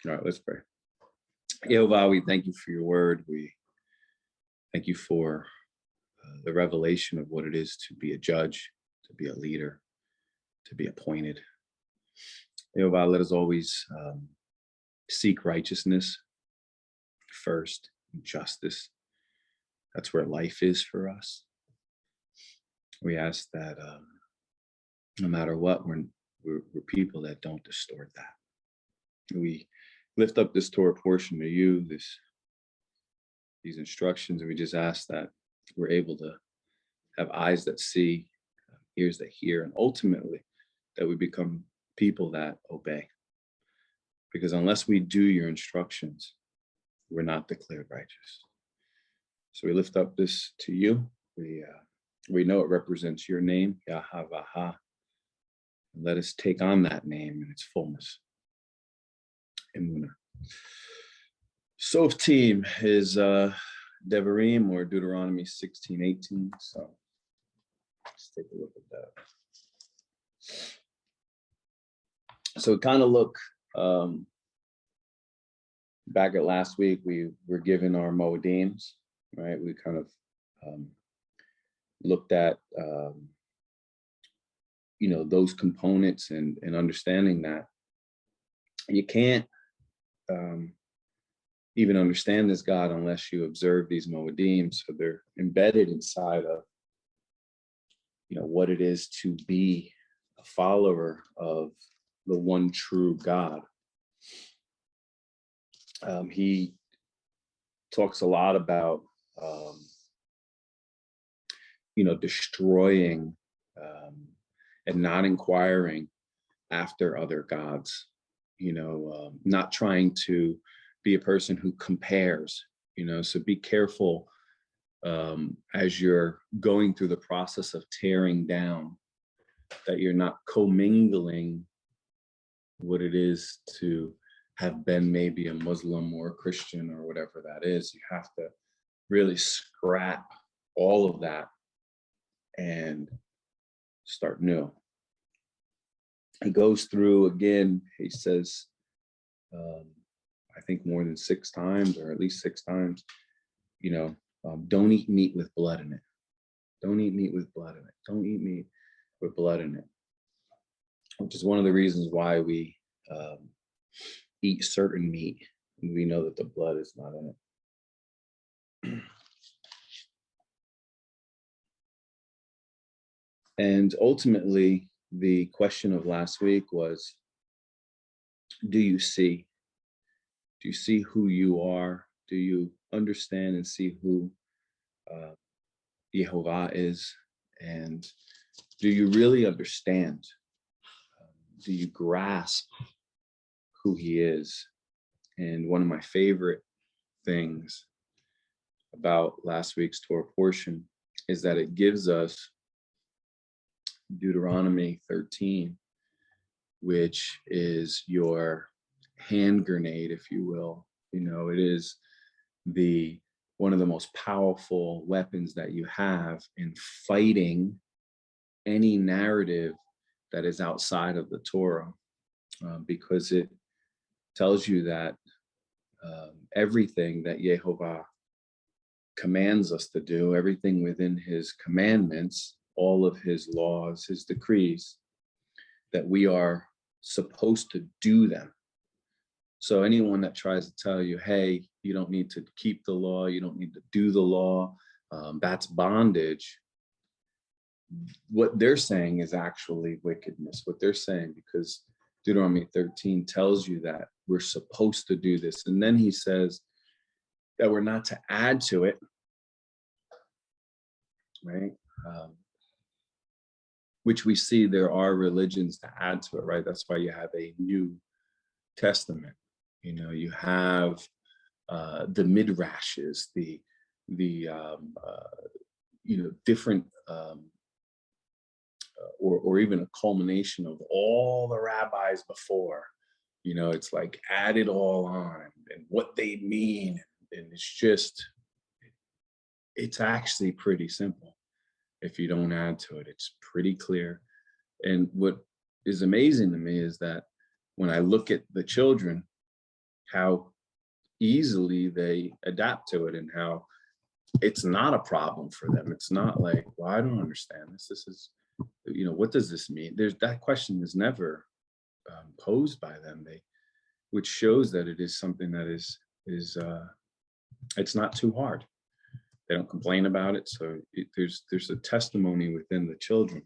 All right, let's pray. Yehovah, we thank you for your word. We thank you for the revelation of what it is to be a judge, to be a leader, to be appointed. Yehovah, let us always seek righteousness first, justice. That's where life is for us. We ask that no matter what, we're people that don't distort that. We lift up this Torah portion to you, these instructions, and we just ask that we're able to have eyes that see, ears that hear, and ultimately that we become people that obey. Because unless we do your instructions, we're not declared righteous. So we lift up this to you. We know it represents your name, YHVH. And let us take on that name in its fullness. Emunah. Shoftim is Devarim, or Deuteronomy 16:18. So let's take a look at that. So we kind of look back at last week. We were given our moedims, right? We kind of looked at those components and understanding that you can't even understand this God unless you observe these moedims. So they're embedded inside of what it is to be a follower of the one true God. He talks a lot about destroying and not inquiring after other gods, not trying to be a person who compares, so be careful as you're going through the process of tearing down, that you're not commingling what it is to have been maybe a Muslim or a Christian or whatever that is. You have to really scrap all of that and start new. He goes through again, he says, I think more than 6 times, or at least 6 times, don't eat meat with blood in it. Don't eat meat with blood in it. Don't eat meat with blood in it. Which is one of the reasons why we eat certain meat, and we know that the blood is not in it. And ultimately, the question of last week was, do you see? Do you see who you are? Do you understand and see who Yehovah is? And do you really understand? Do you grasp who he is? And one of my favorite things about last week's Torah portion is that it gives us Deuteronomy 13, which is your hand grenade, if you will. It is one of the most powerful weapons that you have in fighting any narrative that is outside of the Torah, because it tells you that everything that Yehovah commands us to do, everything within his commandments, all of his laws, his decrees, that we are supposed to do them. So anyone that tries to tell you, hey, you don't need to keep the law, you don't need to do the law, that's bondage, what they're saying is actually wickedness. What they're saying, because Deuteronomy 13 tells you that we're supposed to do this. And then he says that we're not to add to it, right? Which we see there are religions to add to it, right? That's why you have a New Testament. You have the midrashes, the different or even a culmination of all the rabbis before. It's like add it all on and what they mean, and it's actually pretty simple. If you don't add to it, it's pretty clear. And what is amazing to me is that when I look at the children, how easily they adapt to it and how it's not a problem for them. It's not like, well, I don't understand this. This is, what does this mean? That question is never posed by them. Which shows that it is something that is it's not too hard. They don't complain about it. So there's a testimony within the children.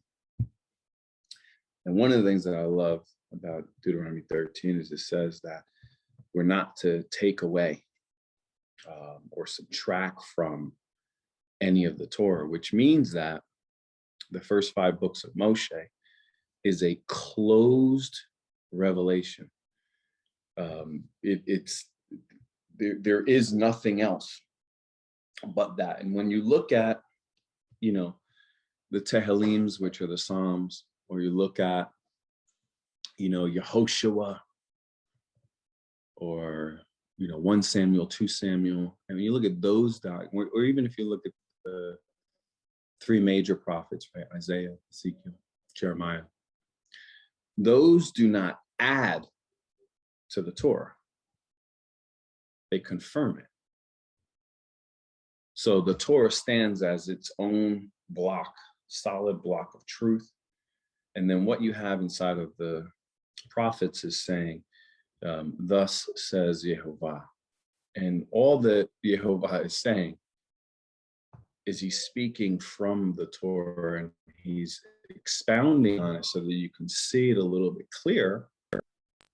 And one of the things that I love about Deuteronomy 13 is it says that we're not to take away or subtract from any of the Torah, which means that the first 5 books of Moshe is a closed revelation. There is nothing else but that. And when you look at, the Tehillims, which are the Psalms, or you look at, Yehoshua, or 1 Samuel, 2 Samuel, and when you look at those or even if you look at the 3 major prophets, right? Isaiah, Ezekiel, Jeremiah, those do not add to the Torah. They confirm it. So the Torah stands as its own solid block of truth. And then what you have inside of the prophets is saying, thus says Yehovah. And all that Yehovah is saying is he's speaking from the Torah, and he's expounding on it so that you can see it a little bit clearer,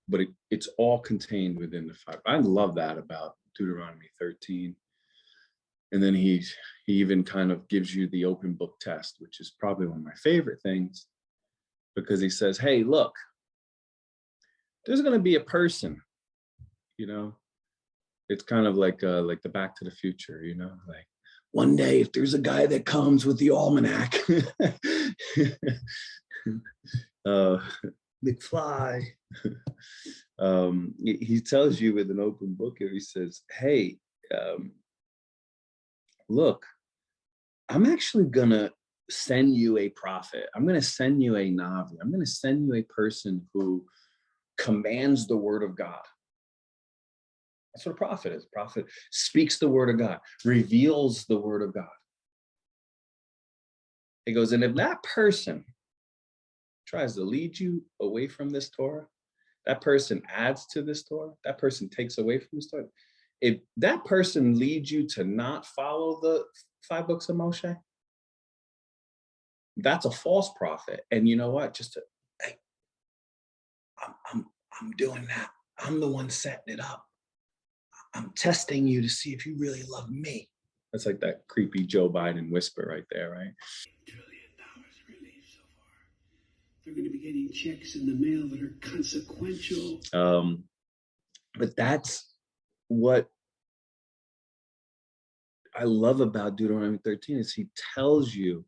but it's all contained within the 5. I love that about Deuteronomy 13. And then he even kind of gives you the open book test, which is probably one of my favorite things, because he says, hey, look, there's going to be a person, it's kind of like the Back to the Future, like one day if there's a guy that comes with the almanac, McFly, he tells you with an open book, he says, hey, look, I'm actually going to send you a prophet. I'm going to send you a Navi. I'm going to send you a person who commands the word of God. That's what a prophet is. A prophet speaks the word of God, reveals the word of God. He goes, and if that person tries to lead you away from this Torah, that person adds to this Torah, that person takes away from this Torah, if that person leads you to not follow the 5 books of Moshe, that's a false prophet. And you know what? Hey, I'm doing that. I'm the one setting it up. I'm testing you to see if you really love me. That's like that creepy Joe Biden whisper right there, right? $1 trillion released so far. They're going to be getting checks in the mail that are consequential. But that's what I love about Deuteronomy 13 is he tells you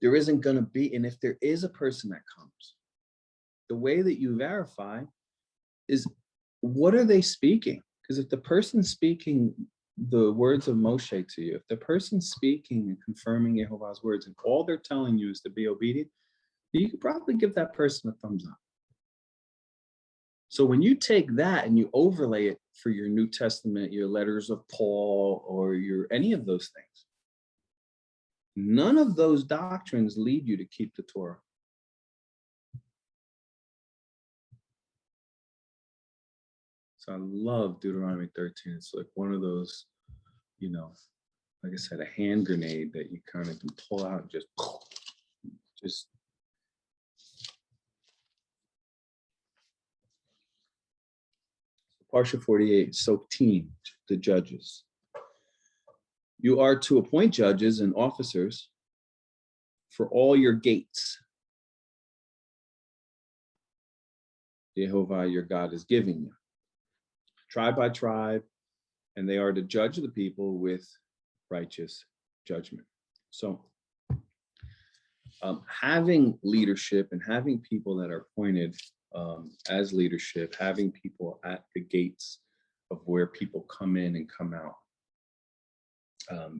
there isn't going to be, and if there is a person that comes, the way that you verify is what are they speaking? Because if the person's speaking the words of Moshe to you, if the person's speaking and confirming Yehovah's words and all they're telling you is to be obedient, you could probably give that person a thumbs up. So when you take that and you overlay it for your New Testament, your letters of Paul, or any of those things, none of those doctrines lead you to keep the Torah. So I love Deuteronomy 13. It's like one of those, like I said, a hand grenade that you kind of can pull out and just Parsha 48, Shoftim, the judges. You are to appoint judges and officers for all your gates. Yehovah, your God, is giving you, tribe by tribe, and they are to judge the people with righteous judgment. So having leadership and having people that are appointed as leadership, having people at the gates of where people come in and come out.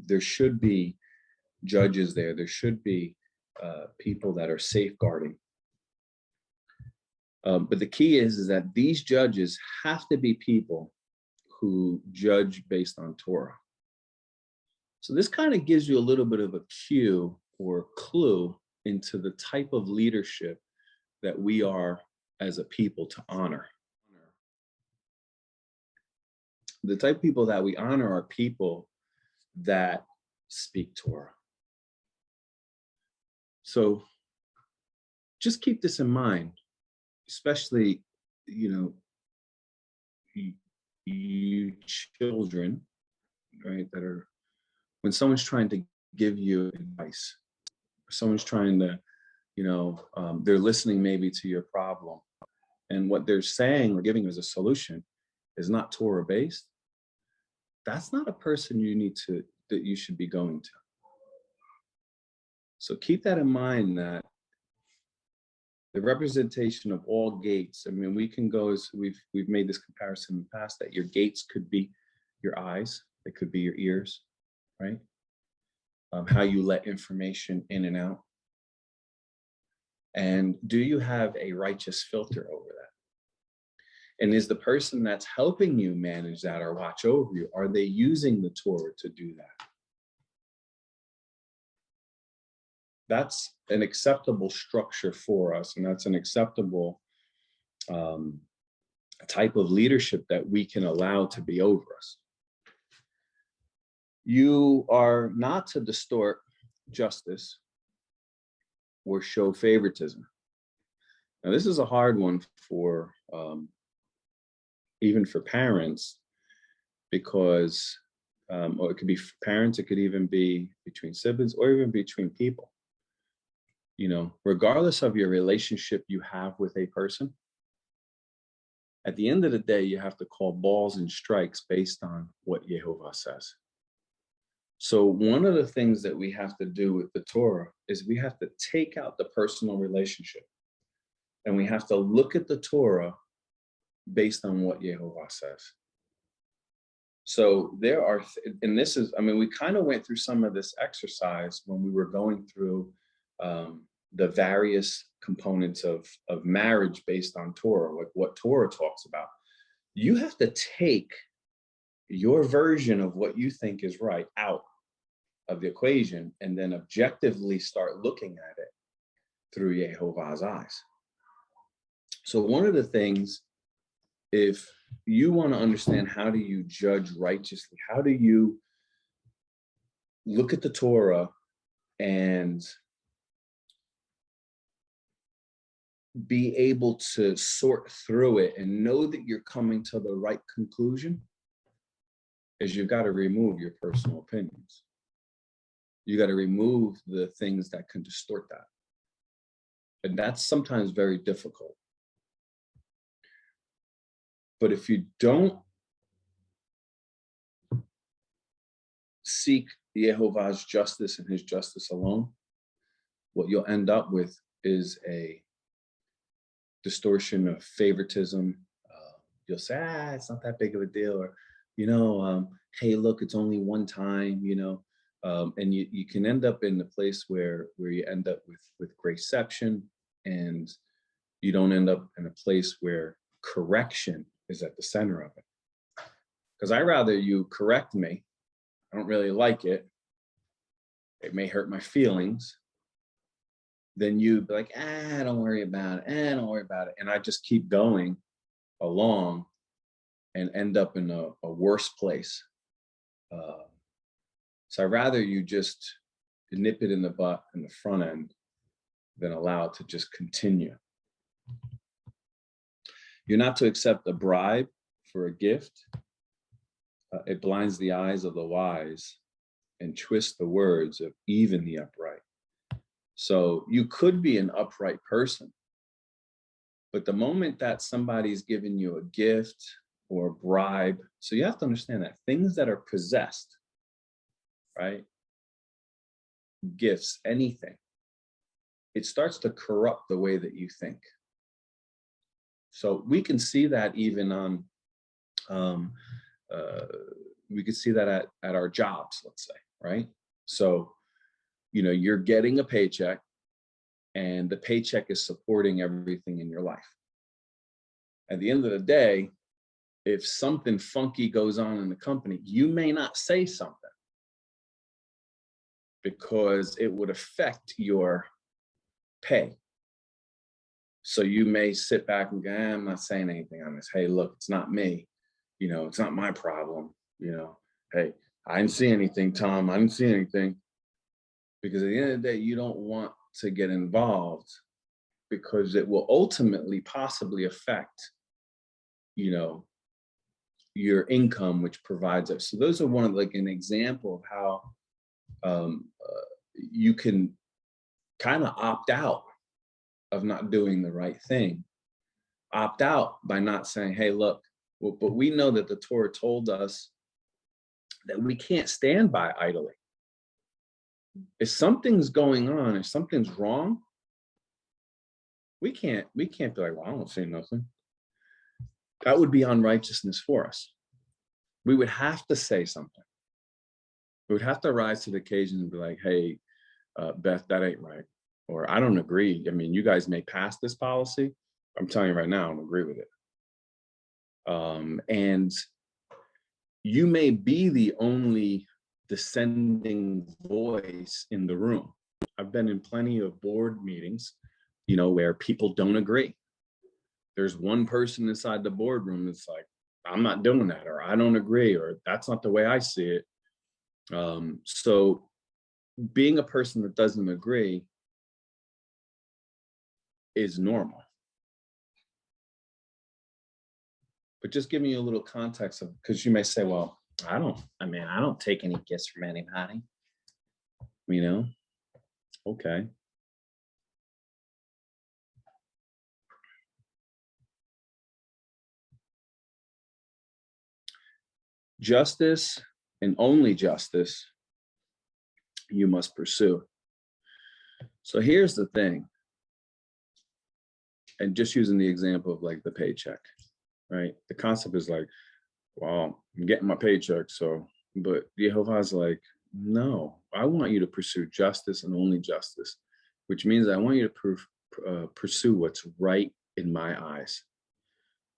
There should be judges there. There should be people that are safeguarding. But the key is that these judges have to be people who judge based on Torah. So this kind of gives you a little bit of a cue or clue into the type of leadership that we are as a people to honor. The type of people that we honor are people that speak Torah. So just keep this in mind, especially, you children, right? That are, when someone's trying to give you advice, someone's trying to, they're listening maybe to your problem, and what they're saying or giving you as a solution is not Torah based. That's not a person that you should be going to. So keep that in mind, that the representation of all gates. I mean, we can go, as we've made this comparison in the past, that your gates could be your eyes, it could be your ears, right? How you let information in and out. And do you have a righteous filter over that? And is the person that's helping you manage that or watch over you, are they using the Torah to do that? That's an acceptable structure for us, and that's an acceptable type of leadership that we can allow to be over us. You are not to distort justice or show favoritism. Now, this is a hard one for even for parents, because or it could be for parents, it could even be between siblings, or even between people. Regardless of your relationship you have with a person, at the end of the day, you have to call balls and strikes based on what YHVH says. So one of the things that we have to do with the Torah is we have to take out the personal relationship, and we have to look at the Torah based on what YHVH says. So there are, and this is, we kind of went through some of this exercise when we were going through the various components of marriage based on Torah, like what Torah talks about. You have to take your version of what you think is right out of the equation, and then objectively start looking at it through YHVH's eyes. So one of the things, if you want to understand how do you judge righteously, how do you look at the Torah and be able to sort through it and know that you're coming to the right conclusion, is you've got to remove your personal opinions. You got to remove the things that can distort that. And that's sometimes very difficult. But if you don't seek YHVH's justice and his justice alone, what you'll end up with is a distortion of favoritism. You'll say, it's not that big of a deal, or, hey, look, it's only one time, and you can end up in the place where you end up with graceception, and you don't end up in a place where correction is at the center of it. Because I'd rather you correct me. I don't really like it. It may hurt my feelings. Then you be like, don't worry about it. Don't worry about it. And I just keep going along and end up in a worse place. So I'd rather you just nip it in the butt in the front end than allow it to just continue. You're not to accept a bribe for a gift. It blinds the eyes of the wise and twists the words of even the upright. So you could be an upright person, but the moment that somebody's giving you a gift or a bribe, so you have to understand that things that are possessed, right? Gifts, anything, it starts to corrupt the way that you think. So we can see that even on, we could see that at our jobs, let's say, right? So, you're getting a paycheck, and the paycheck is supporting everything in your life. At the end of the day, if something funky goes on in the company, you may not say something because it would affect your pay. So you may sit back and go, I'm not saying anything on this. Hey, look, it's not me. It's not my problem. Hey, I didn't see anything, Tom. I didn't see anything. Because at the end of the day, you don't want to get involved because it will ultimately possibly affect, your income, which provides us. So those are one of an example of how you can kind of opt out of not doing the right thing. Opt out by not saying, hey, look, but we know that the Torah told us that we can't stand by idly. If something's going on, if something's wrong, we can't be like, well, I don't see nothing. That would be unrighteousness for us. We would have to say something. We would have to rise to the occasion and be like, hey, Beth, that ain't right. Or I don't agree. I mean, you guys may pass this policy. I'm telling you right now, I don't agree with it. And you may be the only dissenting voice in the room. I've been in plenty of board meetings, where people don't agree. There's one person inside the boardroom that's like, I'm not doing that, or I don't agree, or that's not the way I see it. So being a person that doesn't agree is normal. But just give me a little context of, because you may say, well, I don't take any gifts from anybody. Okay. Justice and only justice you must pursue. So here's the thing. And just using the example of the paycheck, right? The concept is well, I'm getting my paycheck. But Yehovah's like, no, I want you to pursue justice and only justice, which means I want you to pursue what's right in my eyes,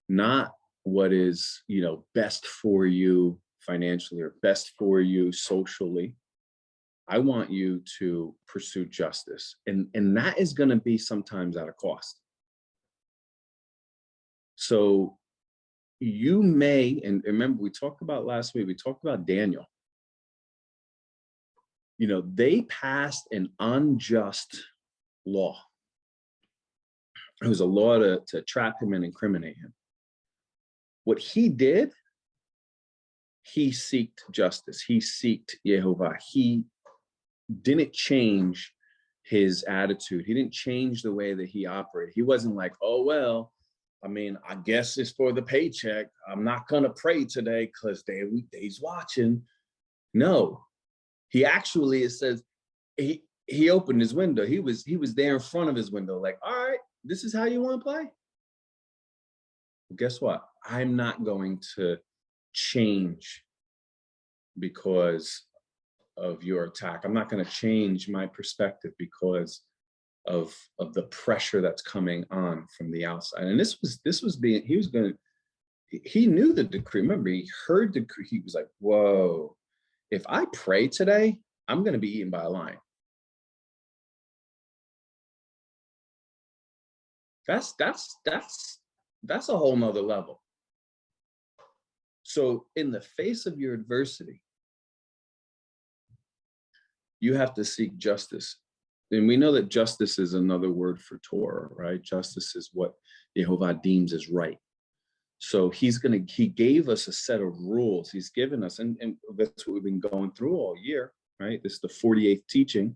not what is, best for you financially or best for you socially. I want you to pursue justice. And that is going to be sometimes at a cost. So you may, and remember, we talked about last week, we talked about Daniel. They passed an unjust law. It was a law to trap him and incriminate him. What he did, he sought justice. He sought Yehovah. He didn't change his attitude. He didn't change the way that he operated. He wasn't like, oh, well, I guess it's for the paycheck. I'm not going to pray today because they's watching. No, he actually, it says, he opened his window. He was there in front of his window, like, all right, this is how you want to play? Well, guess what? I'm not going to change because of your attack. I'm not going to change my perspective because of the pressure that's coming on from the outside. And he knew the decree. Remember, he heard the decree. He was like, whoa, if I pray today, I'm going to be eaten by a lion. That's a whole nother level. So in the face of your adversity, you have to seek justice. And we know that justice is another word for Torah, right? Justice is what Yehovah deems as right. So he gave us a set of rules. He's given us, and that's what we've been going through all year, right? This is the 48th teaching.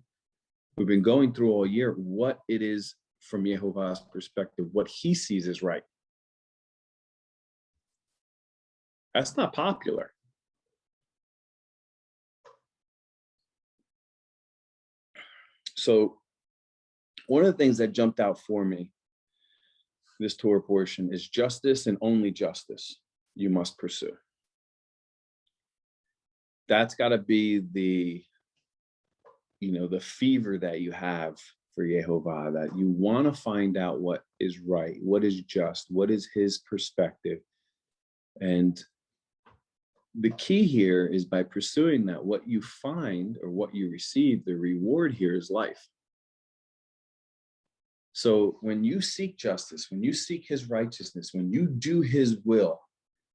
We've been going through all year what it is from Yehovah's perspective, what he sees as right. That's not popular. So one of the things that jumped out for me, this Torah portion, is justice and only justice you must pursue. That's got to be the fever that you have for Yehovah, that you want to find out what is right, what is just, what is his perspective, And the key here is by pursuing that, what you find or what you receive, the reward here is life. So when you seek justice, when you seek his righteousness, when you do his will,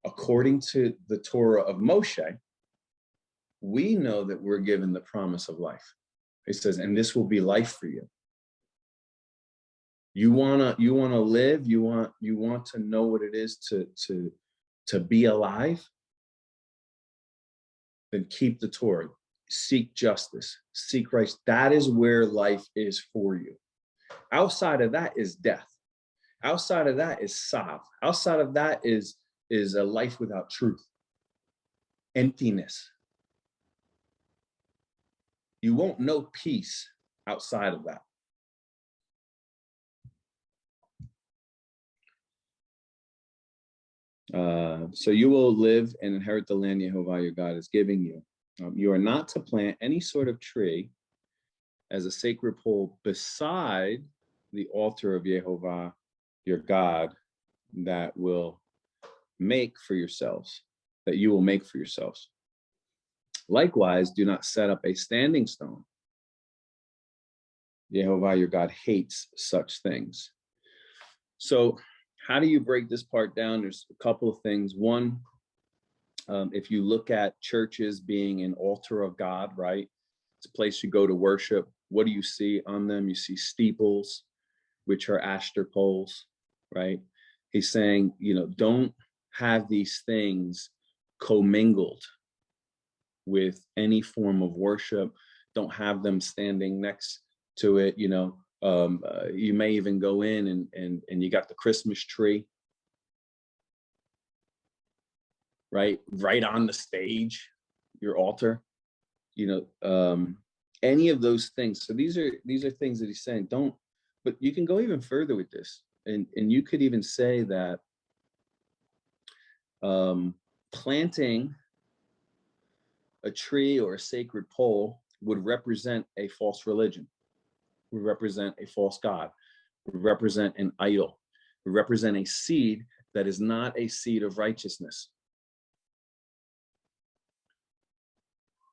according to the Torah of Moshe, we know that we're given the promise of life. It says, and this will be life for you. You wanna live, you want to know what it is to be alive, then keep the Torah, seek justice, seek right. That is where life is for you. Outside of that is death. Outside of that is sav. Outside of that is a life without truth, emptiness. You won't know peace outside of that. So you will live and inherit the land Yehovah your God is giving you. You are not to plant any sort of tree as a sacred pole beside the altar of Yehovah your God that will make for yourselves, that you will make for yourselves. Likewise, do not set up a standing stone. Yehovah your God hates such things. So how do you break this part down? There's a couple of things. One, if you look at churches being an altar of God, right? It's a place you go to worship. What do you see on them? You see steeples, which are Ashtar poles, right? He's saying, don't have these things commingled with any form of worship. Don't have them standing next to it. You may even go in and you got the Christmas tree, right on the stage, your altar, any of those things. So these are things that he's saying, don't. But you can go even further with this, and you could even say that planting a tree or a sacred pole would represent a false religion, would represent a false god, would represent an idol, would represent a seed that is not a seed of righteousness.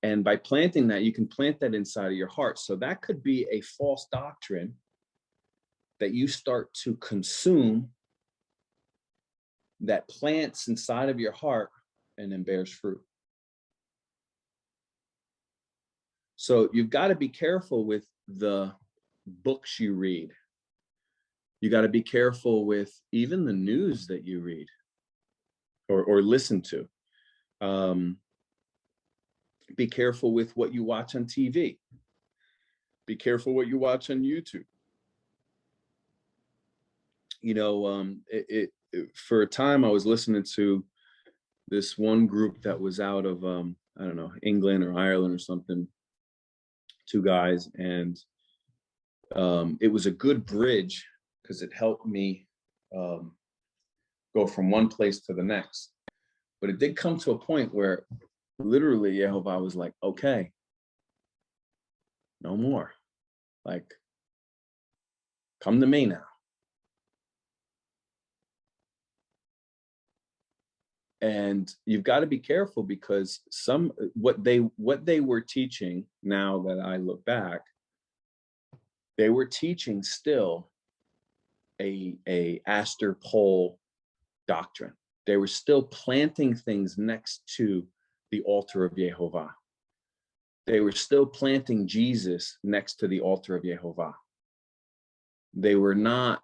And by planting that, you can plant that inside of your heart. So that could be a false doctrine that you start to consume, that plants inside of your heart and then bears fruit. So you've got to be careful with the books you read. You got to be careful with even the news that you read or listen to. Be careful with what you watch on TV. Be careful what you watch on YouTube. For a time I was listening to this one group that was out of, I don't know, England or Ireland or something, two guys. And it was a good bridge because it helped me go from one place to the next. But it did come to a point where literally Yehovah was like, okay, no more. Like, come to me now. And you've got to be careful because what they were teaching, now that I look back, they were teaching still a Ashtar pole doctrine. They were still planting things next to the altar of Yehovah. They were still planting Jesus next to the altar of Yehovah. They were not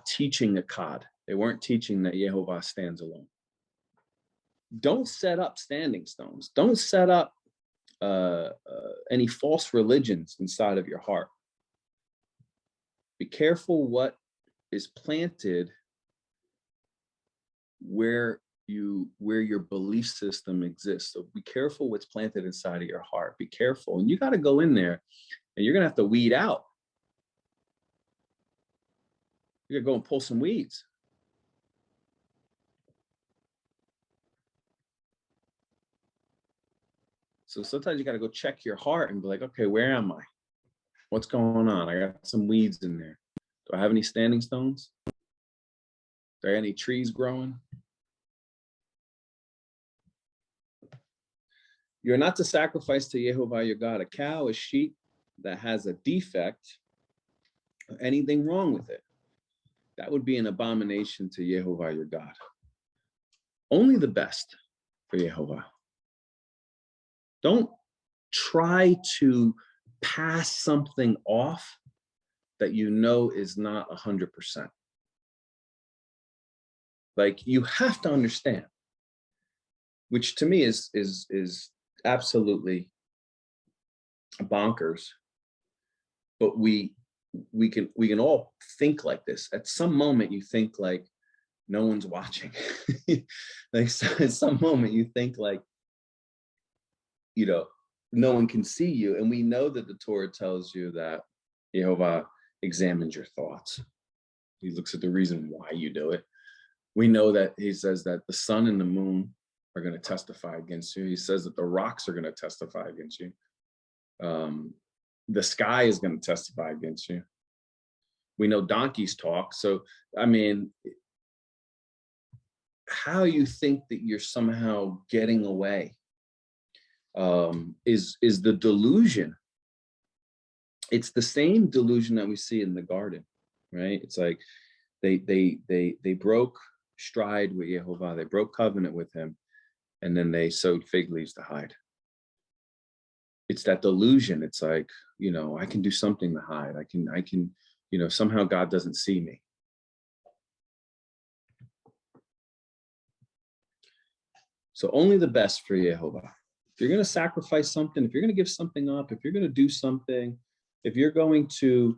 teaching a God. They weren't teaching that Yehovah stands alone. Don't set up standing stones. Don't set up any false religions inside of your heart. Be careful what is planted where your belief system exists. So be careful what's planted inside of your heart. Be careful. And you got to go in there and you're going to have to weed out. You're going to go and pull some weeds. So sometimes you got to go check your heart and be like, okay, where am I? What's going on? I got some weeds in there. Do I have any standing stones? there any trees growing? You're not to sacrifice to Yehovah your God a cow, a sheep that has a defect, or anything wrong with it. That would be an abomination to Yehovah your God. Only the best for Yehovah. Don't try to pass something off that you know is not 100%. Like, you have to understand, which to me is absolutely bonkers, but we can all think like this. At some moment you think like no one's watching. Like, so at some moment you think like, you know, no one can see you. And we know that the Torah tells you that Yehovah examines your thoughts. He looks at the reason why you do it. We know that he says that the sun and the moon are going to testify against you. He says that the rocks are going to testify against you. The sky is going to testify against you. We know donkeys talk. So, I mean, how you think that you're somehow getting away is the delusion. It's the same delusion that we see in the garden, right? It's like they broke stride with Yehovah. They broke covenant with him, and then they sewed fig leaves to hide. It's that delusion. It's like, you know, I can do something to hide. I can, you know, somehow God doesn't see me. So only the best for Yehovah. If you're going to sacrifice something, if you're going to give something up, if you're going to do something, if you're going to,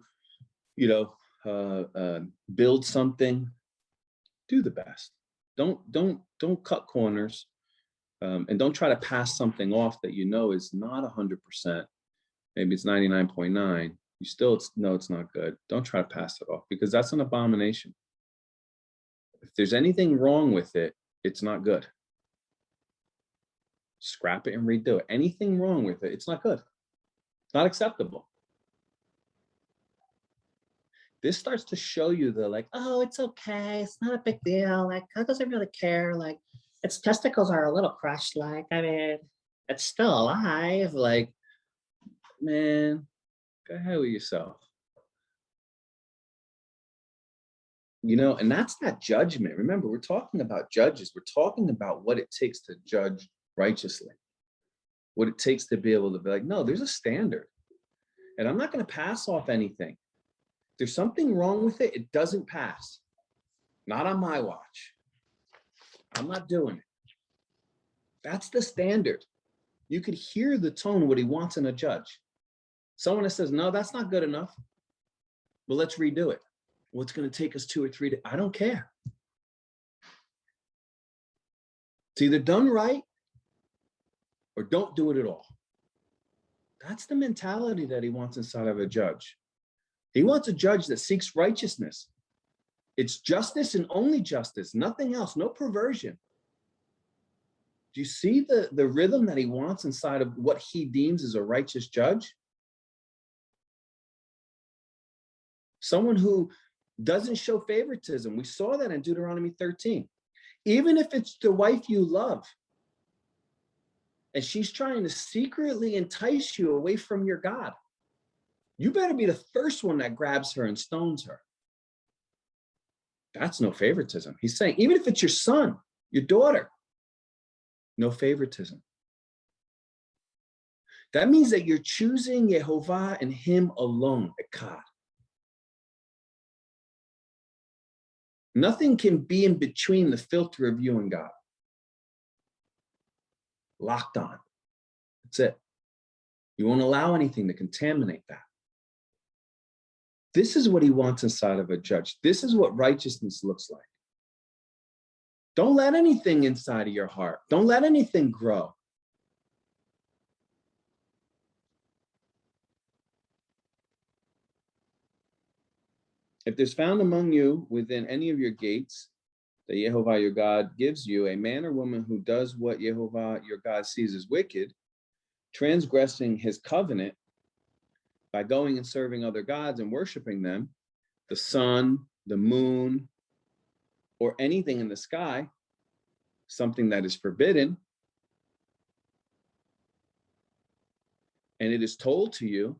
you know, build something, do the best. Don't cut corners, and don't try to pass something off that you know is not 100%. Maybe it's 99.9. You still know it's not good. Don't try to pass it off, because that's an abomination. If there's anything wrong with it, it's not good. Scrap it and redo it. Anything wrong with it, it's not good. It's not acceptable. This starts to show you the like, oh, it's okay. It's not a big deal. Like, God doesn't really care. Like, its testicles are a little crushed. Like, I mean, it's still alive. Like, man, go ahead with yourself. You know, and that's not judgment. Remember, we're talking about judges. We're talking about what it takes to judge righteously. What it takes to be able to be like, no, there's a standard. And I'm not going to pass off anything. If there's something wrong with it, it doesn't pass. Not on my watch. I'm not doing it. That's the standard. You could hear the tone of what he wants in a judge. Someone that says, no, that's not good enough. Well, let's redo it. Well, it's going to take us 2 or 3 days. I don't care. It's either done right or don't do it at all. That's the mentality that he wants inside of a judge. He wants a judge that seeks righteousness. It's justice and only justice, nothing else, no perversion. Do you see the rhythm that he wants inside of what he deems as a righteous judge? Someone who doesn't show favoritism. We saw that in Deuteronomy 13. Even if it's the wife you love, and she's trying to secretly entice you away from your God, you better be the first one that grabs her and stones her. That's no favoritism. He's saying, even if it's your son, your daughter, no favoritism. That means that you're choosing Yehovah and him alone, Echad. Nothing can be in between the filter of you and God. Locked on. That's it. You won't allow anything to contaminate that. This is what he wants inside of a judge. This is what righteousness looks like. Don't let anything inside of your heart. Don't let anything grow. If there's found among you within any of your gates that Yehovah your God gives you, a man or woman who does what Yehovah your God sees as wicked, transgressing his covenant by going and serving other gods and worshiping them, the sun, the moon, or anything in the sky, something that is forbidden, and it is told to you,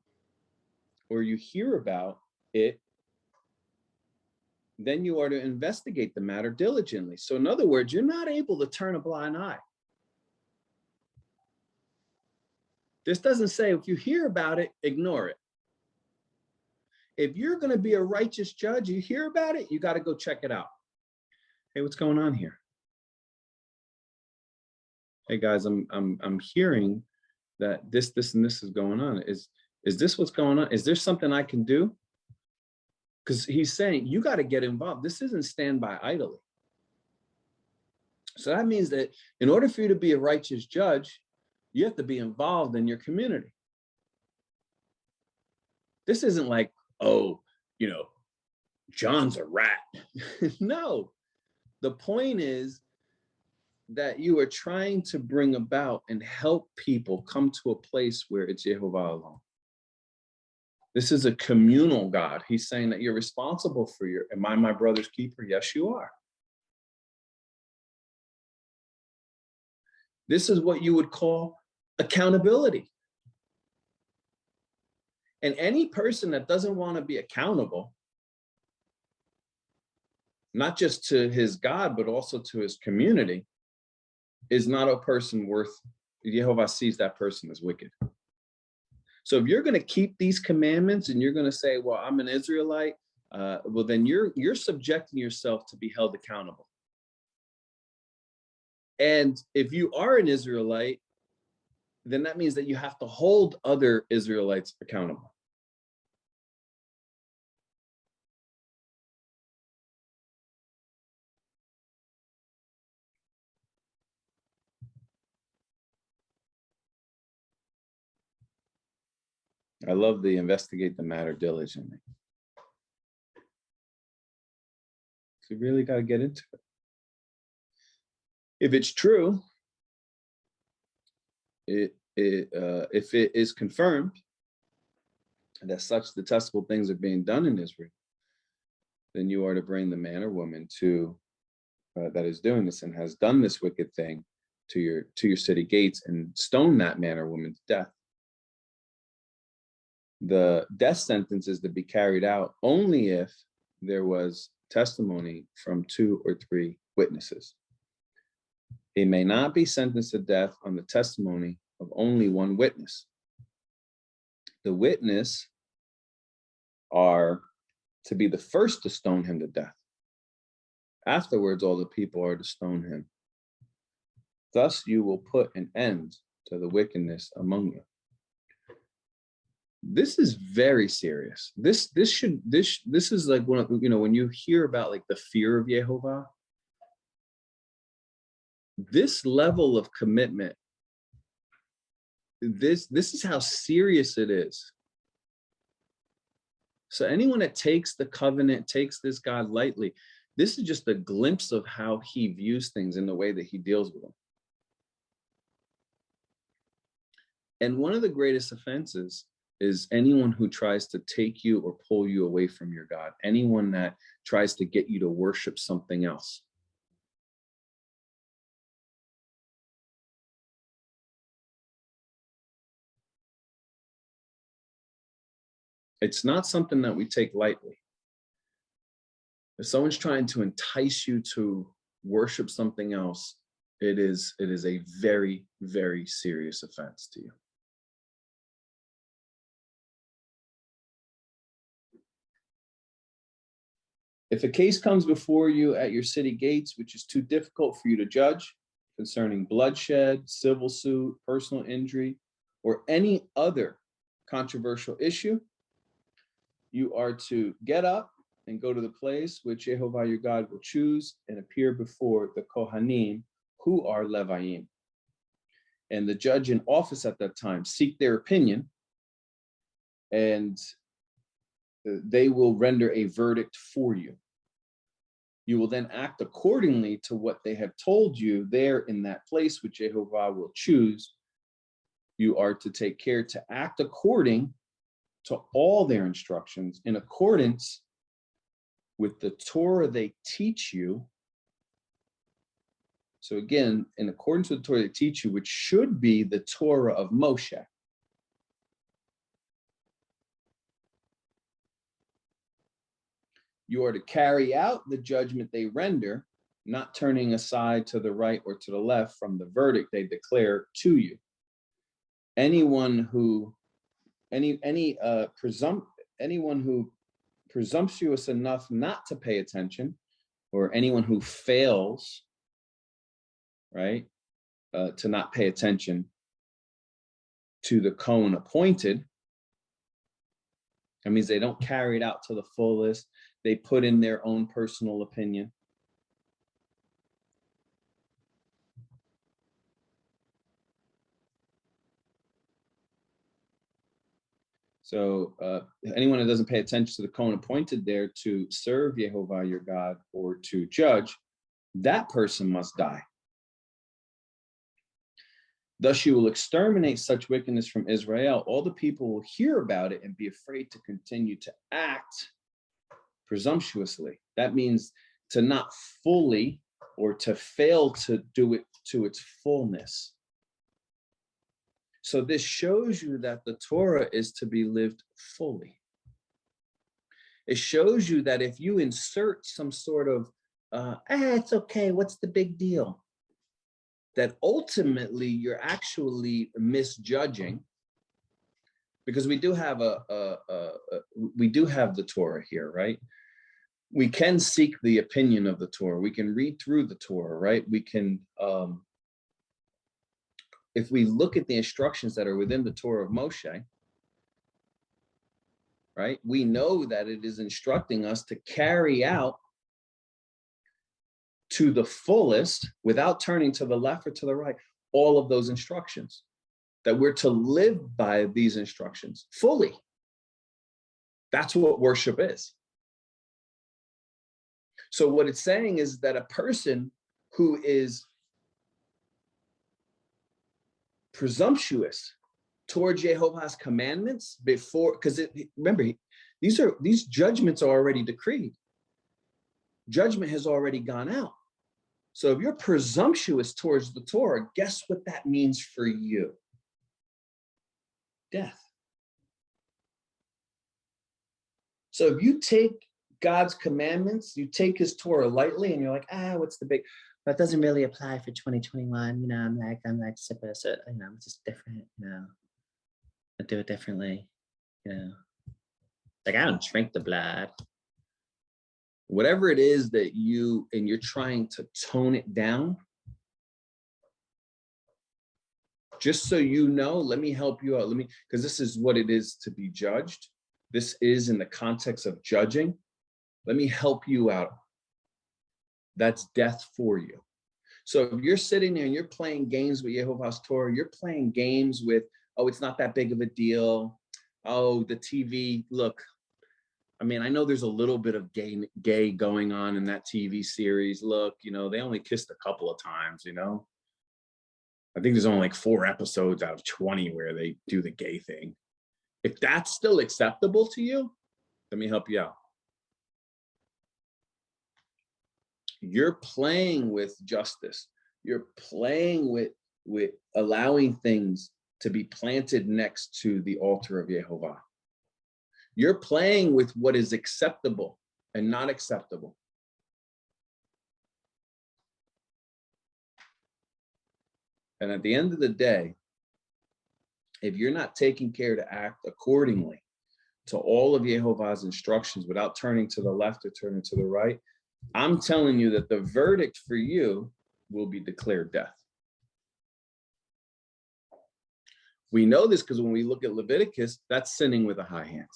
or you hear about it, then you are to investigate the matter diligently. So in other words, you're not able to turn a blind eye. This doesn't say if you hear about it, ignore it. If you're going to be a righteous judge, you hear about it, you got to go check it out. Hey, what's going on here? Hey guys, I'm hearing that this and this is going on. Is this what's going on? Is there something I can do? Because he's saying you got to get involved. This isn't stand by idly. So that means that in order for you to be a righteous judge, you have to be involved in your community. This isn't like, oh, you know, John's a rat. No, the point is that you are trying to bring about and help people come to a place where it's Yehovah alone. This is a communal God. He's saying that you're responsible for am I my brother's keeper? Yes, you are. This is what you would call accountability. And any person that doesn't want to be accountable, not just to his God, but also to his community, is not a person worth, Yehovah sees that person as wicked. So if you're going to keep these commandments and you're going to say, well, I'm an Israelite, well, then you're subjecting yourself to be held accountable. And if you are an Israelite, then that means that you have to hold other Israelites accountable. I love the investigate the matter diligently. So you really got to get into it. If it's true, if it is confirmed that such detestable things are being done in Israel, then you are to bring the man or woman to that is doing this and has done this wicked thing to your city gates and stone that man or woman to death. The death sentence is to be carried out only if there was testimony from 2 or 3 witnesses. It may not be sentenced to death on the testimony of only one witness. The witness are to be the first to stone him to death. Afterwards, all the people are to stone him. Thus, you will put an end to the wickedness among you. This is very serious. This is like one of, when you hear about like the fear of Yehovah, this level of commitment, this is how serious it is. So anyone that takes the covenant, takes this God lightly, this is just a glimpse of how he views things in the way that he deals with them. And one of the greatest offenses is anyone who tries to take you or pull you away from your God, anyone that tries to get you to worship something else. It's not something that we take lightly. If someone's trying to entice you to worship something else, it is a very, very serious offense to you. If a case comes before you at your city gates, which is too difficult for you to judge, concerning bloodshed, civil suit, personal injury, or any other controversial issue, you are to get up and go to the place which Yehovah your God will choose and appear before the Kohanim, who are Leviim. And the judge in office at that time seek their opinion, and they will render a verdict for you. You will then act accordingly to what they have told you there in that place which Yehovah will choose. You are to take care to act according to all their instructions in accordance with the Torah they teach you So again, in accordance with the Torah they teach you, which should be the Torah of Moshe. You are to carry out the judgment they render, not turning aside to the right or to the left from the verdict they declare to you. Anyone who presumptuous enough not to pay attention, or anyone who fails, right, to not pay attention to the Cohen appointed, that means they don't carry it out to the fullest. They put in their own personal opinion. So anyone that doesn't pay attention to the Cohen appointed there to serve Yehovah your God or to judge, that person must die. Thus you will exterminate such wickedness from Israel. All the people will hear about it and be afraid to continue to act presumptuously. That means to not fully or to fail to do it to its fullness. So this shows you that the Torah is to be lived fully. It shows you that if you insert some sort of, it's okay, what's the big deal? That ultimately you're actually misjudging, because we do have we do have the Torah here, right? We can seek the opinion of the Torah. We can read through the Torah, right? We can, if we look at the instructions that are within the Torah of Moshe, right? We know that it is instructing us to carry out to the fullest, without turning to the left or to the right, all of those instructions, that we're to live by these instructions fully. That's what worship is. So what it's saying is that a person who is presumptuous towards Jehovah's commandments before, because remember, these judgments are already decreed. Judgment has already gone out. So if you're presumptuous towards the Torah, guess what that means for you? Death. So if you take God's commandments, you take his Torah lightly, and you're like, what's the big, that doesn't really apply for 2021. I'm like super, so, it's just different, I do it differently, like I don't drink the blood. Whatever it is that you're trying to tone it down, just so you know, let me help you out. Because this is what it is to be judged. This is in the context of judging. Let me help you out. That's death for you. So if you're sitting there and you're playing games with Yehovah's Torah, you're playing games with, it's not that big of a deal. Oh, the TV, look, I know there's a little bit of gay going on in that TV series. Look, they only kissed a couple of times, I think there's only like 4 episodes out of 20 where they do the gay thing. If that's still acceptable to you, let me help you out. You're playing with justice. You're playing with allowing things to be planted next to the altar of Yehovah. You're playing with what is acceptable and not acceptable. And at the end of the day, if you're not taking care to act accordingly to all of Yehovah's instructions without turning to the left or turning to the right, I'm telling you that the verdict for you will be declared death. We know this because when we look at Leviticus, that's sinning with a high hand.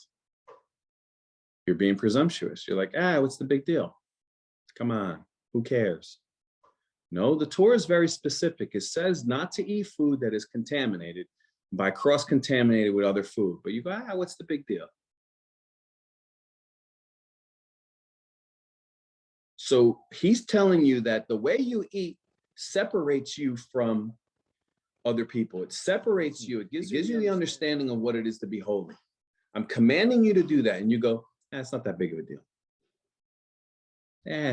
You're being presumptuous. You're like, what's the big deal? Come on, who cares? No, the Torah is very specific. It says not to eat food that is contaminated by cross-contaminated with other food. But you go, what's the big deal? So he's telling you that the way you eat separates you from other people. It separates you. It gives you the understanding of what it is to be holy. I'm commanding you to do that. And you go, it's not that big of a deal.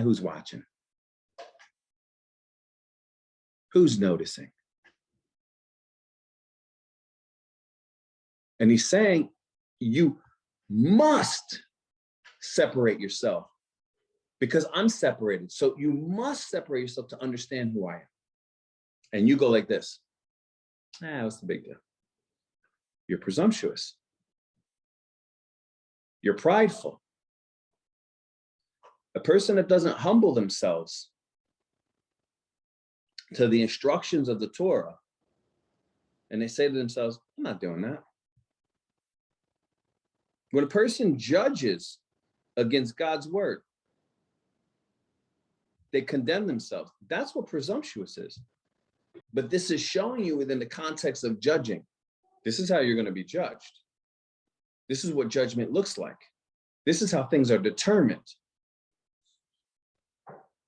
Who's watching? Who's noticing? And he's saying, you must separate yourself because I'm separated. So you must separate yourself to understand who I am. And you go like this. What's the big deal? You're presumptuous. You're prideful. A person that doesn't humble themselves to the instructions of the Torah, and they say to themselves, I'm not doing that. When a person judges against God's word, they condemn themselves. That's what presumptuous is. But this is showing you within the context of judging. This is how you're going to be judged. This is what judgment looks like. This is how things are determined.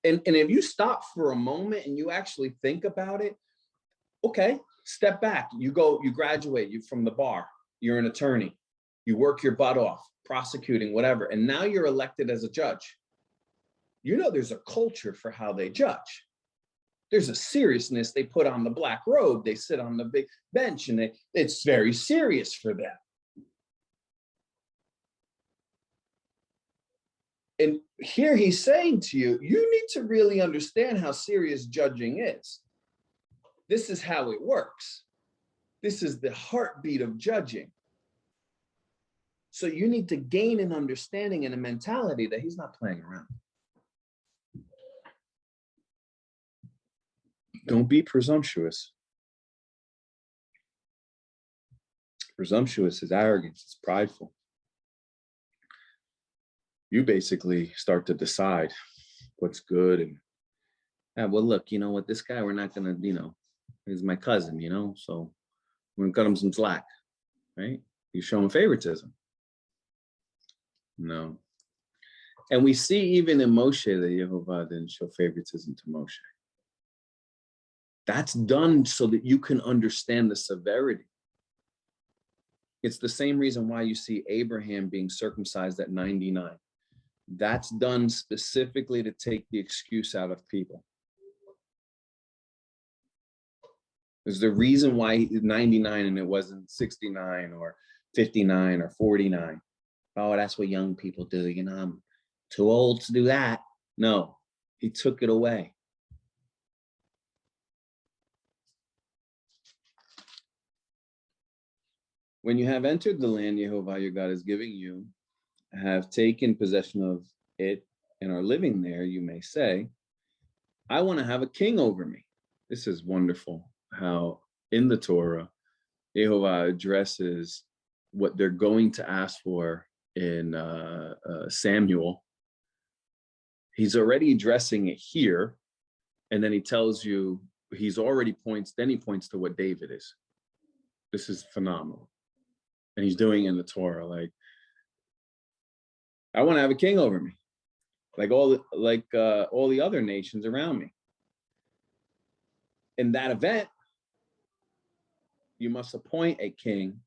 And if you stop for a moment and you actually think about it, okay, step back. You graduate from the bar. You're an attorney. You work your butt off, prosecuting, whatever. And now you're elected as a judge. You know there's a culture for how they judge. There's a seriousness they put on the black robe. They sit on the big bench and it's very serious for them. And here he's saying to you, you need to really understand how serious judging is. This is how it works. This is the heartbeat of judging. So you need to gain an understanding and a mentality that he's not playing around. Don't be presumptuous. Presumptuous is arrogance, it's prideful. You basically start to decide what's good and, well, look, you know what, this guy, we're not gonna, he's my cousin, so we're gonna cut him some slack, right? You show him favoritism. No. And we see even in Moshe that Yehovah didn't show favoritism to Moshe. That's done so that you can understand the severity. It's the same reason why you see Abraham being circumcised at 99. That's done specifically to take the excuse out of people. There's the reason why 99 and it wasn't 69 or 59 or 49. Oh, that's what young people do. I'm too old to do that. No, he took it away. When you have entered the land Yehovah your God is giving you, have taken possession of it and are living there, you may say, I want to have a king over me. This is wonderful how in the Torah, Yehovah addresses what they're going to ask for in Samuel. He's already addressing it here. And then he tells you, he points to what David is. This is phenomenal. And he's doing it in the Torah, like, I want to have a king over me, like all the other nations around me. In that event, you must appoint a king,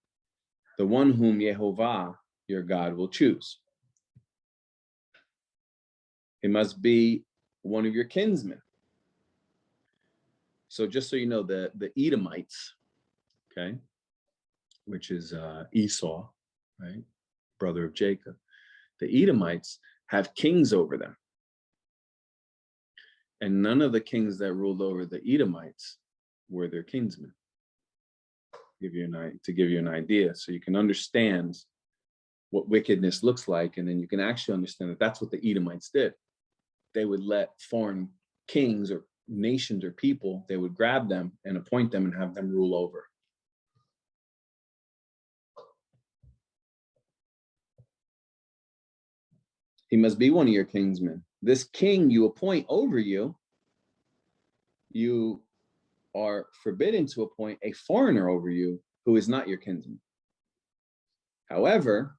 the one whom Yehovah, your God, will choose. It must be one of your kinsmen. So just so you know, the Edomites, okay, which is Esau, right, brother of Jacob. The Edomites have kings over them. And none of the kings that ruled over the Edomites were their kinsmen. To give you an idea, so you can understand what wickedness looks like, and then you can actually understand that that's what the Edomites did. They would let foreign kings or nations or people, they would grab them and appoint them and have them rule over. He must be one of your kinsmen. This king you appoint over you, you are forbidden to appoint a foreigner over you who is not your kinsman. However,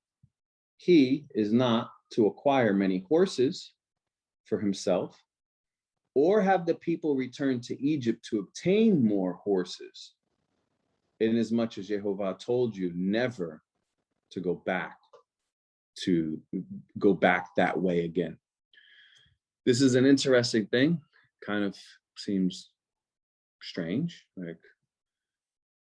he is not to acquire many horses for himself, or have the people return to Egypt to obtain more horses, inasmuch as Yehovah told you never to go back that way again. This is an interesting thing, kind of seems strange, like,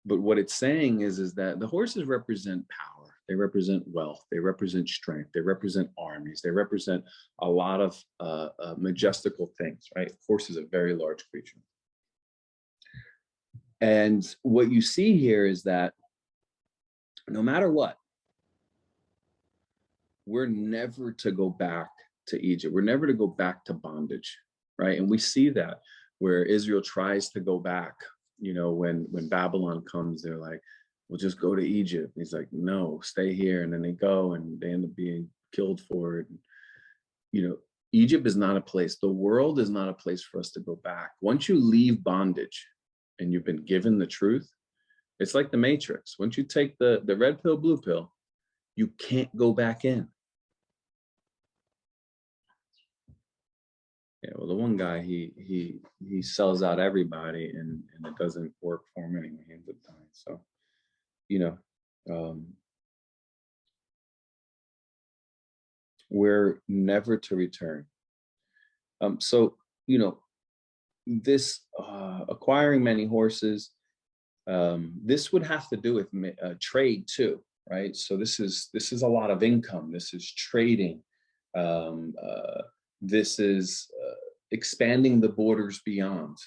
but what it's saying is that the horses represent power, they represent wealth, they represent strength, they represent armies, they represent a lot of majestical things, right? Horse is a very large creature. And what you see here is that no matter what, we're never to go back to Egypt. We're never to go back to bondage, right? And we see that where Israel tries to go back, you know, when Babylon comes, they're like, we'll just go to Egypt. He's like, no, stay here. And then they go and they end up being killed for it. You know, Egypt is not a place, the world is not a place for us to go back. Once you leave bondage and you've been given the truth, it's like the Matrix. Once you take the red pill, blue pill, you can't go back in. Yeah, well, the one guy, he sells out everybody, and it doesn't work for him anyway. He ends up dying. So, you know, we're never to return. So, you know, this acquiring many horses, this would have to do with trade too, right? So this is a lot of income. This is trading. This is expanding the borders beyond,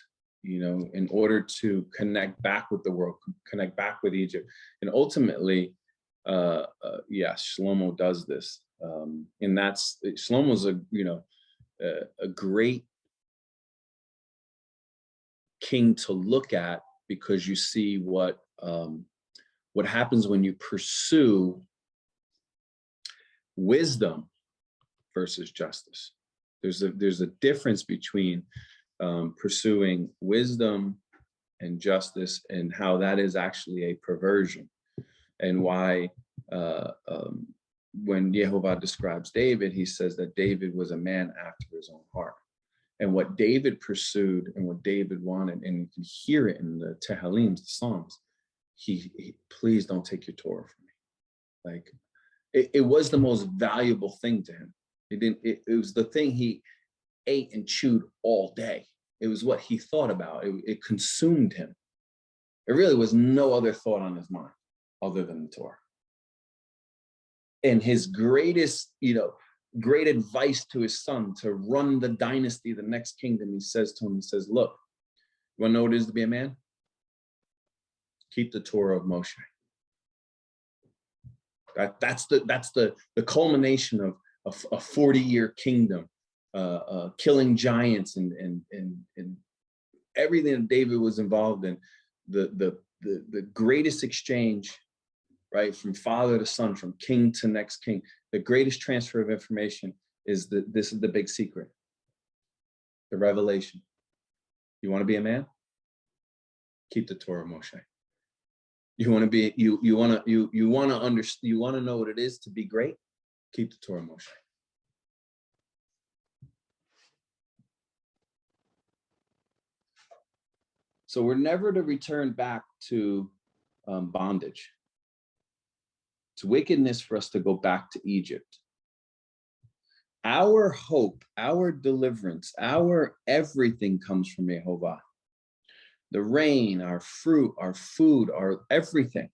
you know, in order to connect back with the world, connect back with Egypt. And ultimately, yes, Shlomo does this. And Shlomo's a great king to look at, because you see what happens when you pursue wisdom versus justice. There's a difference between pursuing wisdom and justice, and how that is actually a perversion, and why when YHVH describes David, he says that David was a man after his own heart. And what David pursued and what David wanted, and you can hear it in the Tehillim, the Psalms, he please don't take your Torah from me. Like, it was the most valuable thing to him. It was the thing he ate and chewed all day. It was what he thought about. It consumed him. There really was no other thought on his mind other than the Torah. And his greatest, great advice to his son to run the dynasty, the next kingdom, he says to him, he says, look, you want to know what it is to be a man? Keep the Torah of Moshe. That's the culmination of a 40-year kingdom, killing giants and everything that David was involved in. The greatest exchange, right, from father to son, from king to next king, the greatest transfer of information is this is the big secret, the revelation. You want to be a man? Keep the Torah of Moshe. You want to be, you want to understand, you want to know what it is to be great? Keep the Torah of Moshe. So we're never to return back to bondage. It's wickedness for us to go back to Egypt. Our hope, our deliverance, our everything comes from YHVH. The rain, our fruit, our food, our everything.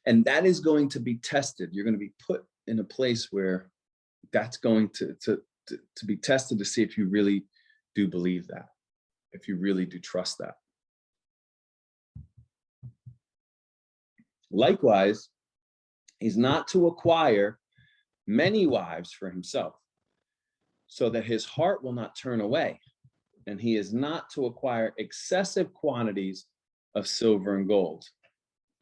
And that is going to be tested. You're going to be put in a place where that's going to be tested to see if you really do believe that, if you really do trust that. Likewise, he's not to acquire many wives for himself, so that his heart will not turn away. And he is not to acquire excessive quantities of silver and gold.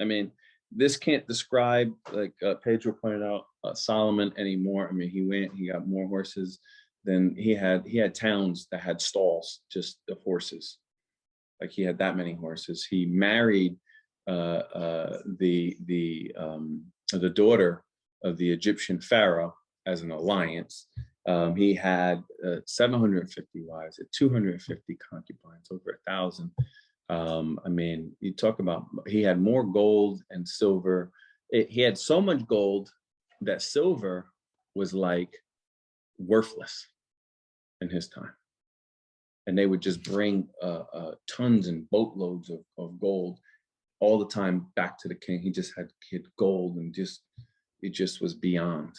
I mean, this can't describe, like Pedro pointed out, Solomon anymore. I mean, he got more horses than he had towns that had stalls, just the horses. Like, he had that many horses. He married the daughter of the Egyptian pharaoh as an alliance. He had 750 wives, 250 concubines, over 1,000. I mean, you talk about, he had more gold and silver. He had so much gold that silver was like worthless in his time. and they would just bring tons and boatloads of gold all the time back to the king. He just had gold, and it just was beyond,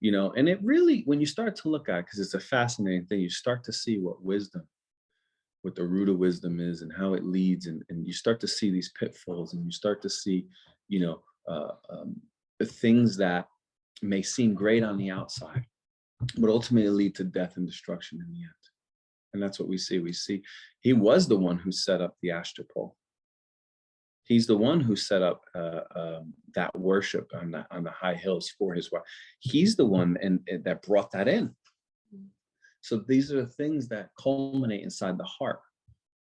you know. And it really, when you start to look at it, because it's a fascinating thing, you start to see what the root of wisdom is and how it leads, and you start to see these pitfalls, and you start to see, you know, the things that may seem great on the outside, but ultimately lead to death and destruction in the end. And that's what we see. We see he was the one who set up the Ashtar pole. He's the one who set up that worship on the high hills for his wife. He's the one and that brought that in. So these are the things that culminate inside the heart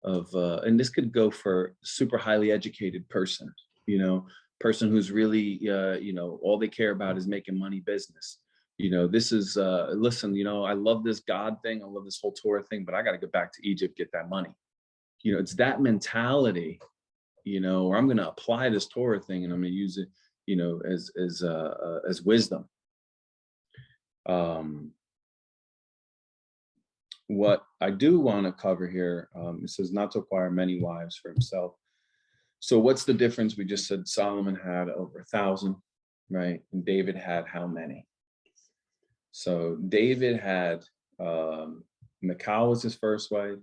of, and this could go for super highly educated person, you know, person who's really, you know, all they care about is making money business. You know, this is, listen, you know, I love this God thing. I love this whole Torah thing, but I got to go back to Egypt, get that money. You know, it's that mentality, you know, or I'm going to apply this Torah thing and I'm going to use it, you know, as wisdom. What I do want to cover here, it says not to acquire many wives for himself. So what's the difference? We just said Solomon had over 1,000, right? And David had how many? So David had, Michal was his first wife,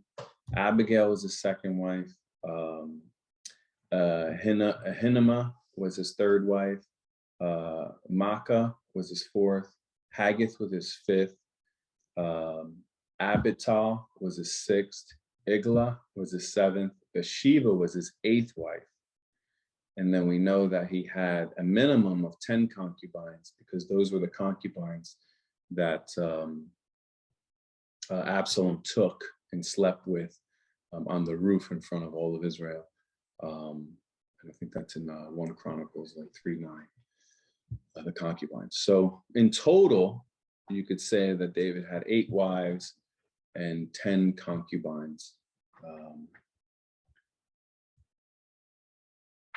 Abigail was his second wife, Ahinamah was his third wife, Maacah was his fourth, Haggith was his fifth, Abital was his sixth, Iglah was his seventh, Bathsheba was his eighth wife. And then we know that he had a minimum of 10 concubines, because those were the concubines that Absalom took and slept with on the roof in front of all of Israel. And I think that's in 1 Chronicles, like 3:9, the concubines. So in total, you could say that David had 8 wives and 10 concubines.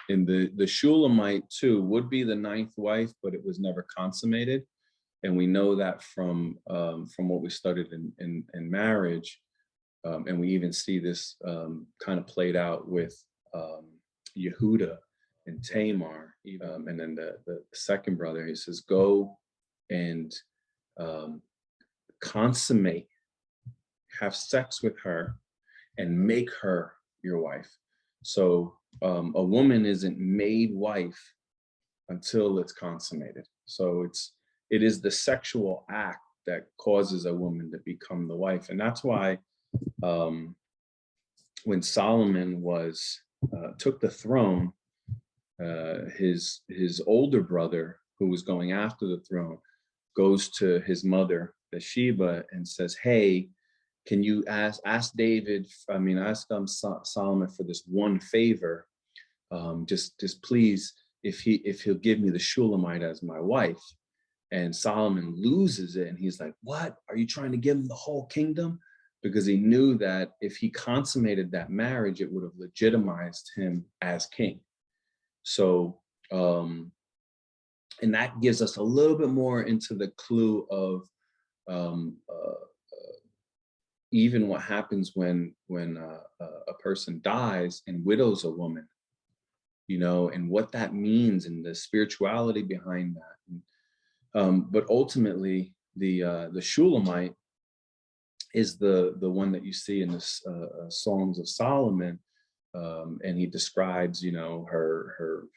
And the Shulamite too would be the 9th wife, but it was never consummated. And we know that from what we studied in marriage. And we even see this kind of played out with Yehuda and Tamar. And then the second brother, he says, go and consummate, have sex with her and make her your wife. So a woman isn't made wife until it's consummated. So it is the sexual act that causes a woman to become the wife. And that's why when Solomon took the throne, his older brother, who was going after the throne, goes to his mother Bathsheba and says, hey, can you ask Solomon for this one favor, just please, if he'll give me the Shulamite as my wife. And Solomon loses it, and he's like, what, are you trying to give him the whole kingdom? Because he knew that if he consummated that marriage, it would have legitimized him as king. So and that gives us a little bit more into the clue of even what happens when a person dies and widows a woman, you know, and what that means and the spirituality behind that. But ultimately, the Shulamite is the one that you see in the Songs of Solomon, and he describes, you know, her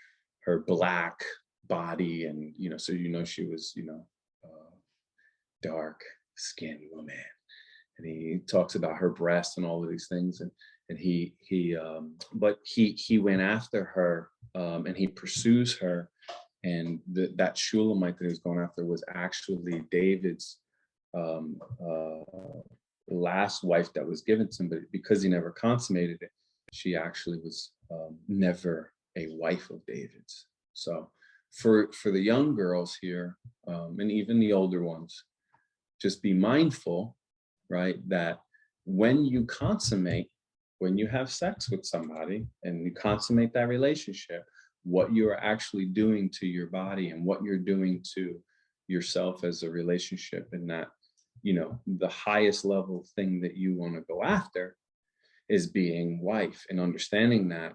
black body, and you know, so you know she was, you know, dark skinned woman. And he talks about her breasts and all of these things, and but he went after her, and he pursues her, and that Shulamite that he was going after was actually David's last wife that was given to him, but because he never consummated it, she actually was never a wife of David's. So for the young girls here, and even the older ones, just be mindful, right, that when you consummate, when you have sex with somebody and you consummate that relationship, what you're actually doing to your body and what you're doing to yourself as a relationship, and that the highest level thing that you want to go after is being wife, and understanding that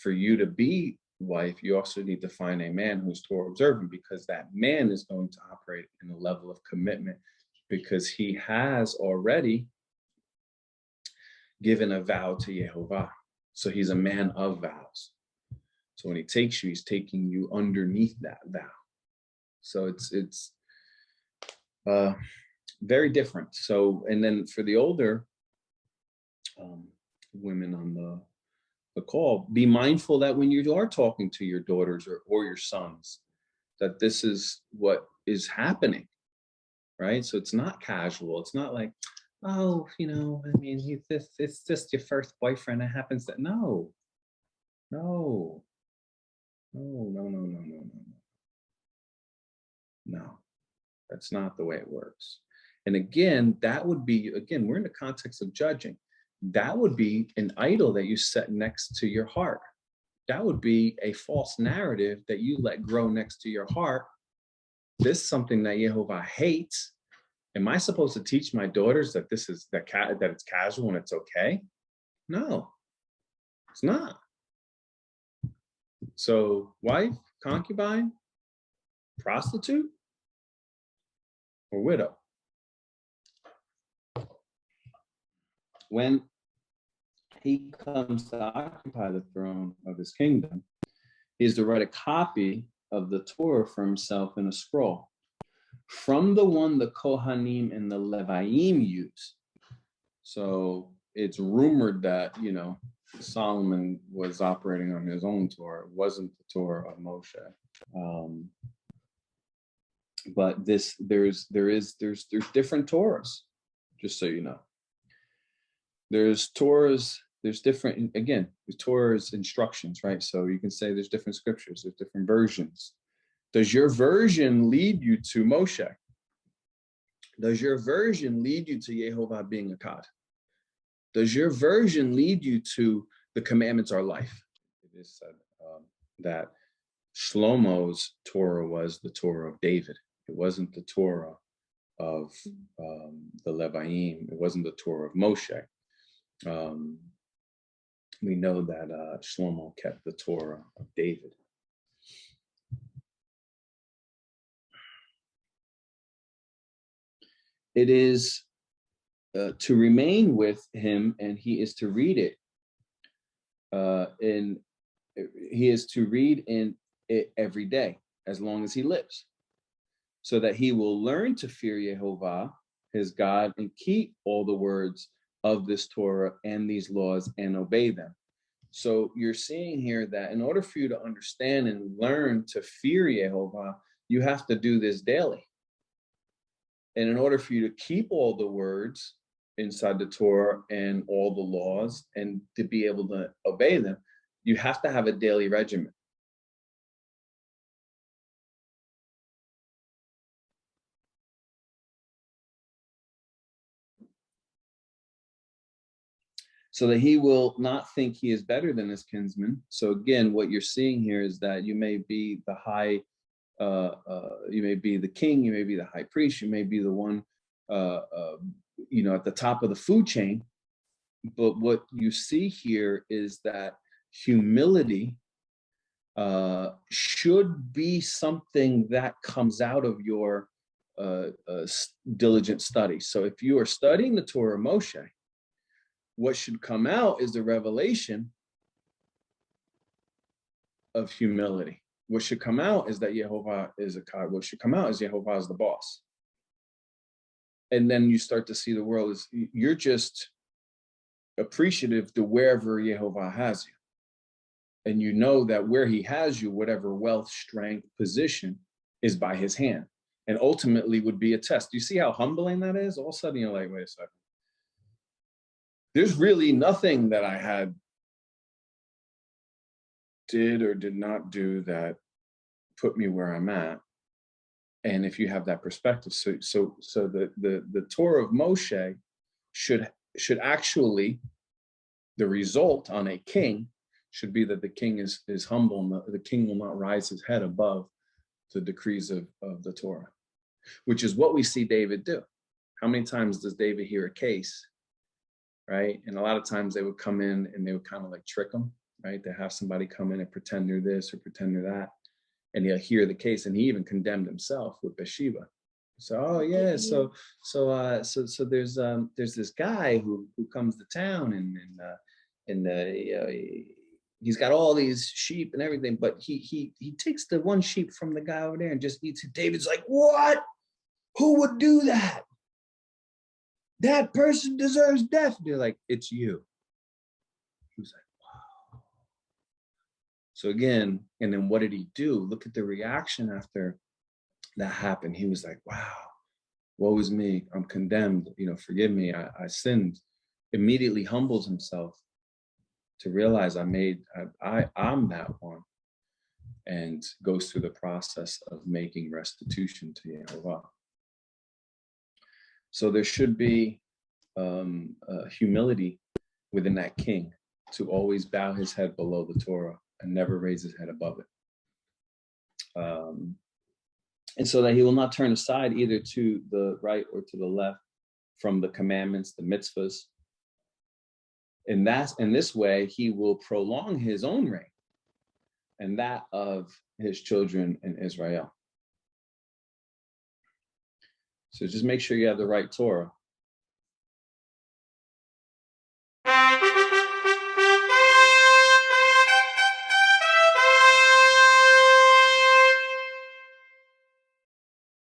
for you to be wife, you also need to find a man who's Torah observant, because that man is going to operate in a level of commitment, because he has already given a vow to Yehovah. So he's a man of vows. So when he takes you, he's taking you underneath that vow. So it's very different. So, and then for the older women on the call, be mindful that when you are talking to your daughters or your sons, that this is what is happening, right? So it's not casual. It's not like, oh, I mean, it's just your first boyfriend. It happens that no, that's not the way it works. And again, that would be, we're in the context of judging. That would be an idol that you set next to your heart. That would be a false narrative that you let grow next to your heart. This is something that Yehovah hates. Am I supposed to teach my daughters that that it's casual and it's okay? No, it's not. So wife, concubine, prostitute, or widow. When he comes to occupy the throne of his kingdom, he is to write a copy of the Torah for himself in a scroll, from the one the Kohanim and the Leviim use. So it's rumored that, Solomon was operating on his own Torah. It wasn't the Torah of Moshe. But there's different Torahs, just so you know. There's Torahs, there's different, again, the Torah's instructions, right? So you can say there's different scriptures, there's different versions. Does your version lead you to Moshe? Does your version lead you to Yehovah being a God? Does your version lead you to the commandments are life? It is said that Shlomo's Torah was the Torah of David. It wasn't the Torah of the Leviim. It wasn't the Torah of Moshe. We know that Shlomo kept the Torah of David. It is to remain with him, and he is to read it. He is to read in it every day, as long as he lives, so that he will learn to fear Yehovah, his God, and keep all the words of this Torah and these laws and obey them. So you're seeing here that in order for you to understand and learn to fear Yehovah, you have to do this daily. And in order for you to keep all the words inside the Torah and all the laws and to be able to obey them, you have to have a daily regimen. So that he will not think he is better than his kinsman. So again, what you're seeing here is that you may be the high, you may be the king, you may be the high priest, you may be the one, at the top of the food chain. But what you see here is that humility should be something that comes out of your diligent study. So if you are studying the Torah of Moshe, what should come out is the revelation of humility. What should come out is that Yehovah is a God. What should come out is Yehovah is the boss. And then you start to see the world as you're just appreciative to wherever Yehovah has you. And you know that where he has you, whatever wealth, strength, position is by his hand. And ultimately would be a test. You see how humbling that is? All of a sudden you're like, wait a second. There's really nothing that I did or did not do that put me where I'm at. And if you have that perspective, so the Torah of Moshe should actually, the result on a king should be that the king is humble, and the king will not rise his head above the decrees of the Torah, which is what we see David do. How many times does David hear a case, right? And a lot of times they would come in and they would kind of like trick him, right? They have somebody come in and pretend they're this or pretend they're that, and he'll hear the case. And he even condemned himself with Bathsheba. So, oh yeah, so there's this guy who comes to town, and he's got all these sheep and everything, but he takes the one sheep from the guy over there and just eats it. David's like, what? Who would do that? That person deserves death. They're like, it's you. He was like, wow. So again, and then what did he do? Look at the reaction after that happened. He was like, wow, woe is me. I'm condemned. Forgive me. I sinned. Immediately humbles himself to realize I'm that one, and goes through the process of making restitution to Yehovah. So there should be humility within that king to always bow his head below the Torah and never raise his head above it. And so that he will not turn aside either to the right or to the left from the commandments, the mitzvahs. In this way, he will prolong his own reign and that of his children in Israel. So just make sure you have the right Torah.